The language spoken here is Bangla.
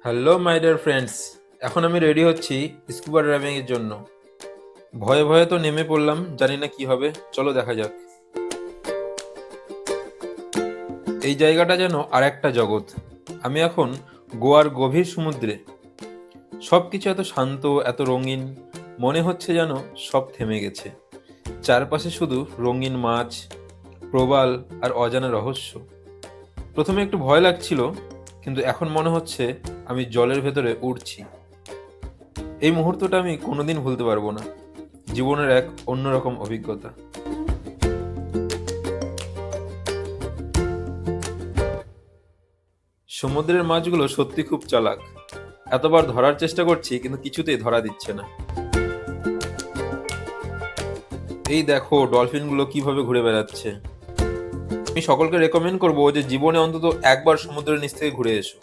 হ্যালো মাই ডিয়ার ফ্রেন্ডস, এখন আমি রেডি হচ্ছি স্কুবা ড্রাইভিং এর জন্য। ভয়ে ভয়ে তো নেমে পড়লাম, জানি না কি হবে। চলো দেখা যাক। এই জায়গাটা যেন আর একটা জগৎ। আমি এখন গোয়ার গভীর সমুদ্রে। সবকিছু এত শান্ত, এত রঙিন, মনে হচ্ছে যেন সব থেমে গেছে। চারপাশে শুধু রঙিন মাছ, প্রবাল আর অজানা রহস্য। প্রথমে একটু ভয় লাগছিল, কিন্তু এখন মনে হচ্ছে আমি জলের ভেতরে উড়ছি। এই মুহূর্তটা আমি কোনোদিন ভুলতে পারবো না। জীবনের এক অন্যরকম অভিজ্ঞতা। সমুদ্রের মাছগুলো সত্যি খুব চালাক। এতবার ধরার চেষ্টা করছি, কিন্তু কিছুতেই ধরা দিচ্ছে না। এই দেখো ডলফিনগুলো কিভাবে ঘুরে বেড়াচ্ছে। আমি সকলকে রেকমেন্ড করবো যে জীবনে অন্তত একবার সমুদ্রের নিচ থেকে ঘুরে এসো।